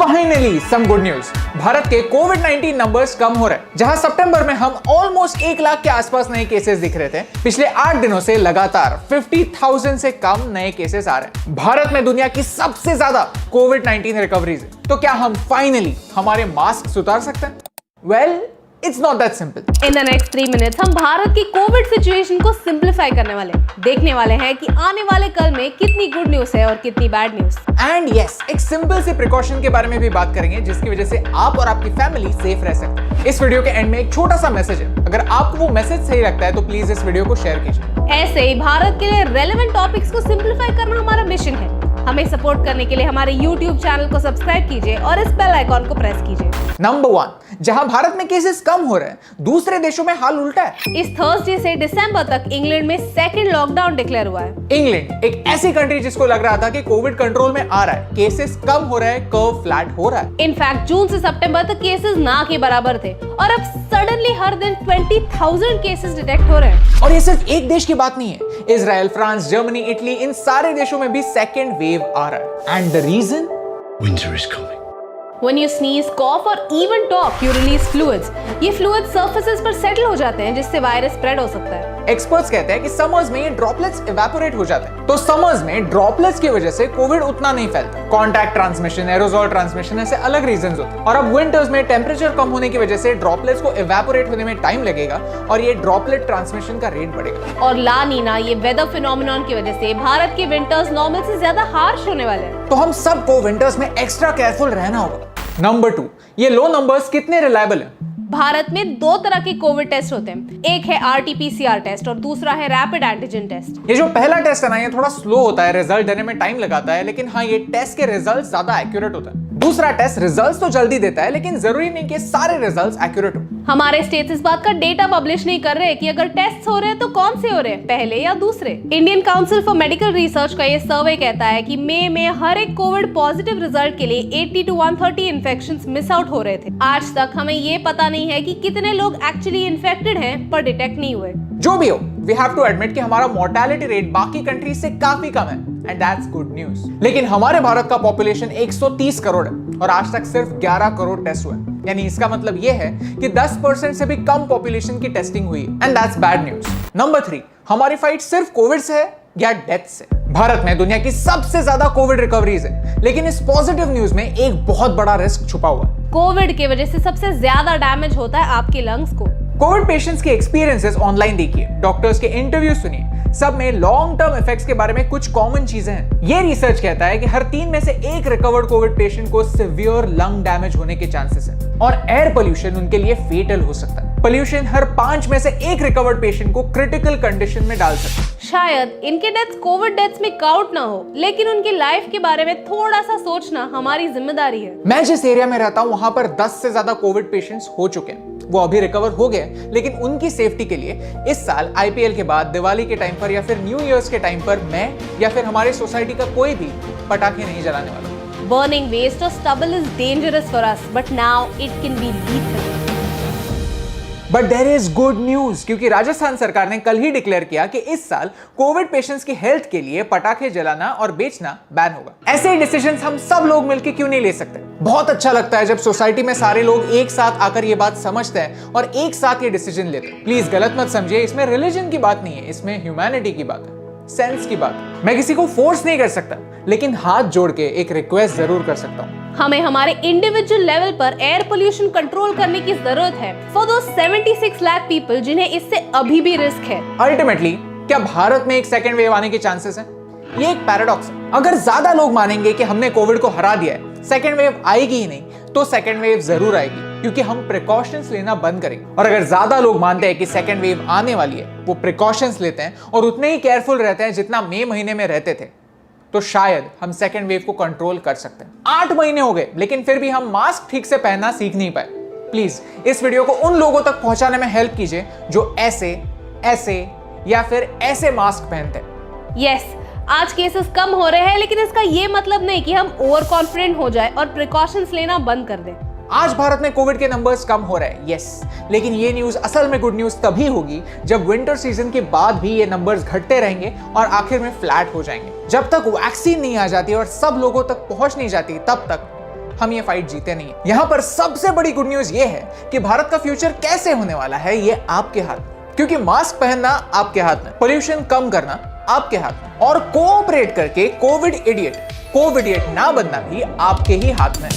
Finally some good news. Bharat के कोविड-19 numbers कम हो रहे हैं। जहां सितंबर में हम ऑलमोस्ट 1 लाख के आसपास नए केसेस दिख रहे थे, पिछले 8 दिनों से लगातार 50,000 से कम नए केसेस आ रहे हैं। भारत में दुनिया की सबसे ज्यादा कोविड-19 रिकवरीज है। तो क्या हम फाइनली हमारे मास्क उतार सकते हैं? Well, It's not that simple. In the next 3 minutes हम भारत की कोविड सिचुएशन को सिंप्लीफाई करने वाले देखने वाले हैं कि आने वाले कल में कितनी गुड न्यूज है और कितनी बैड न्यूज। एंड यस, एक सिंपल से प्रिकॉशन के बारे में भी बात करेंगे जिसकी वजह से आप और आपकी फैमिली सेफ रह सकते हैं। इस वीडियो के एंड में एक छोटा सा मैसेज है। अगर आपको वो मैसेज सही लगता है तो प्लीज इस वीडियो को शेयर कीजिए। ऐसे ही भारत के लिए रेलेवेंट टॉपिक्स को सिंप्लीफाई करना हमारा मिशन है। हमें सपोर्ट करने के लिए हमारे YouTube चैनल को सब्सक्राइब कीजिए और इस बेल आइकॉन को प्रेस कीजिए। नंबर 1, जहां भारत में केसेस कम हो रहे हैं, दूसरे देशों में हाल उल्टा है। इस थर्सडे से दिसंबर तक इंग्लैंड में सेकंड लॉकडाउन डिक्लेयर हुआ है। इंग्लैंड एक ऐसी कंट्री जिसको लग रहा था कि कोविड कंट्रोल में आ रहा है, केसेस कम हो रहे हैं, कर्व फ्लैट हो रहा है। इनफैक्ट जून से सितंबर तक केसेस ना के बराबर थे और अब सडनली हर दिन 20,000 केसेस डिटेक्ट हो रहे हैं। और ये सिर्फ एक देश की बात नहीं है। इजराइल, फ्रांस, जर्मनी, इटली, इन सारे देशों में भी सेकेंड वेव आ रहा है। And the reason? Winter is coming. When you sneeze, cough or even talk, you release fluids. ये fluids surfaces पर settle हो जाते हैं जिससे वायरस स्प्रेड हो सकता है। एक्सपर्ट्स कहते हैं कि समर्स में ये ड्रॉपलेट्स इवेपोरेट हो जाते हैं। तो समर्स में ड्रॉपलेट्स की वजह से कोविड उतना नहीं फैलता। कॉन्टैक्ट ट्रांसमिशन, एरोसोल ट्रांसमिशन, ऐसे अलग रीजंस होते हैं। और अब विंटर्स में टेंपरेचर कम होने की वजह से ड्रॉपलेट्स को इवेपोरेट होने में टाइम लगेगा और ये ड्रॉपलेट ट्रांसमिशन का रेट बढ़ेगा। और ला नीना ये वेदर फिनोमेनन की वजह से भारत के विंटर्स नॉर्मल से ज्यादा हार्श होने वाले हैं। तो हम सबको विंटर्स में एक्स्ट्रा केयरफुल रहना होगा। नंबर 2, ये लो नंबर्स कितने रिलायबल हैं? भारत में 2 तरह के कोविड टेस्ट होते हैं। एक है RT-PCR टेस्ट और दूसरा है रैपिड एंटीजन टेस्ट। ये जो पहला टेस्ट है ना, ये थोड़ा स्लो होता है, रिजल्ट देने में टाइम लगाता है, लेकिन हाँ, ये टेस्ट के रिजल्ट ज्यादा एक्यूरेट होता है। दूसरा टेस्ट रिजल्ट्स तो जल्दी देता है, लेकिन जरूरी नहीं कि सारे रिजल्ट्स एक्यूरेट हो। हमारे स्टेट्स इस बात का डेटा पब्लिश नहीं कर रहे कि अगर टेस्ट हो रहे हैं तो कौन से हो रहे हैं, पहले या दूसरे। Indian council for medical research का ये सर्वे कहता है कि मई में हर एक कोविड पॉजिटिव रिजल्ट के लिए 80 to 130 इन्फेक्शंस मिस आउट हो रहे थे। आज तक हमें ये पता नहीं है कि कितने लोग एक्चुअली इन्फेक्टेड हैं पर डिटेक्ट नहीं हुए। जो भी हो, वी हैव टू एडमिट कि हमारा मोर्टेलिटी रेट बाकी कंट्रीज से काफी कम है, एंड दैट्स गुड न्यूज। लेकिन हमारे भारत का पॉपुलेशन 130 करोड़ है और आज तक सिर्फ 11 करोड़ टेस्ट हुए। यानी इसका मतलब यह है कि 10% से भी कम पॉपुलेशन की टेस्टिंग हुई, and that's bad news. Number 3, हमारी फाइट सिर्फ कोविड से है या डेथ से? भारत में दुनिया की सबसे ज्यादा कोविड रिकवरीज है, लेकिन इस पॉजिटिव न्यूज में एक बहुत बड़ा रिस्क छुपा हुआ है। कोविड की वजह से सबसे ज्यादा डैमेज होता है आपके लंग्स को। कोविड पेशेंट्स के एक्सपीरियंसेस ऑनलाइन देखिए, डॉक्टर्स के इंटरव्यू सुनिए, सब में लॉन्ग टर्म इफेक्ट्स के बारे में कुछ कॉमन चीजें हैं। ये रिसर्च कहता है कि हर 3 में से 1 रिकवर्ड कोविड पेशेंट को सिवियर लंग डैमेज होने के चांसेस हैं और एयर पोल्यूशन उनके लिए फेटल हो सकता है। पोल्यूशन हर 5 में से 1 रिकवर्ड पेशेंट को क्रिटिकल कंडीशन में डाल सकता है। शायद इनके डेथ्स कोविड डेथ्स में काउंट ना हो, लेकिन उनकी लाइफ के बारे में थोड़ा सा सोचना हमारी जिम्मेदारी है। मैं जिस एरिया में रहता हूँ वहां पर 10 से ज्यादा कोविड पेशेंट्स हो चुके हैं। वो अभी रिकवर हो गए, लेकिन उनकी सेफ्टी के लिए इस साल IPL के बाद, दिवाली के टाइम पर या फिर न्यू ईयर्स के टाइम पर मैं या फिर हमारी सोसाइटी का कोई भी पटाखे नहीं जलाने वाला। Burning waste or stubble is dangerous for us, but now it can be lethal. But there is good news, क्योंकि राजस्थान सरकार ने कल ही डिक्लेयर किया कि इस साल कोविड पेशेंट्स की हेल्थ के लिए पटाखे जलाना और बेचना बैन होगा। ऐसे ही डिसीजंस हम सब लोग मिलकर क्यों नहीं ले सकते? बहुत अच्छा लगता है जब सोसाइटी में सारे लोग एक साथ आकर ये बात समझते हैं और एक साथ ये डिसीजन लेते हैं। प्लीज गलत मत समझिए, इसमें रिलीजन की बात नहीं है, इसमें ह्यूमैनिटी की बात है, सेंस की बात है। मैं किसी को फोर्स नहीं कर सकता, लेकिन हाथ जोड़ के एक रिक्वेस्ट जरूर कर सकता हूँ। हमें हमारे इंडिविजुअल लेवल पर एयर पोल्यूशन कंट्रोल करने की जरूरत है फॉर दोस 76 लाख पीपल जिन्हें इससे अभी भी रिस्क है। अल्टीमेटली क्या भारत में एक सेकेंड वेव आने के चांसेस हैं? ये एक पैराडॉक्स है। अगर ज्यादा लोग मानेंगे कि हमने कोविड को हरा दिया है, सेकेंड वेव आएगी ही नहीं, तो सेकेंड वेव जरूर आएगी, क्योंकि हम प्रिकॉशंस लेना बंद करेंगे। और अगर ज्यादा लोग मानते हैं कि सेकेंड वेव आने वाली है, वो प्रिकॉशंस लेते हैं और उतने ही केयरफुल रहते हैं जितना मई महीने में रहते थे, तो शायद हम सेकेंड वेव को कंट्रोल कर सकते हैं। 8 महीने हो गए, लेकिन फिर भी हम मास्क ठीक से पहनना सीख नहीं पाए। प्लीज इस वीडियो को उन लोगों तक पहुंचाने में हेल्प कीजिए जो ऐसे या फिर ऐसे मास्क पहनते हैं। यस, आज केसेस कम हो रहे हैं, लेकिन इसका ये मतलब नहीं कि हम ओवर कॉन्फिडेंट हो जाए और प्रिकॉशंस लेना बंद कर दें। आज भारत में कोविड के नंबर्स कम हो रहे हैं, यस, लेकिन ये न्यूज असल में गुड न्यूज तभी होगी जब विंटर सीजन के बाद भी ये नंबर्स घटते रहेंगे और आखिर में फ्लैट हो जाएंगे। जब तक वैक्सीन नहीं आ जाती और सब लोगों तक पहुंच नहीं जाती, तब तक हम ये फाइट जीते नहीं। यहां पर सबसे बड़ी गुड न्यूज ये है कि भारत का फ्यूचर कैसे होने वाला है ये आपके हाथ में, क्योंकि मास्क पहनना आपके हाथ में, पोल्यूशन कम करना आपके हाथ में और कोऑपरेट करके कोविड इडियट ना बनना भी आपके ही हाथ में।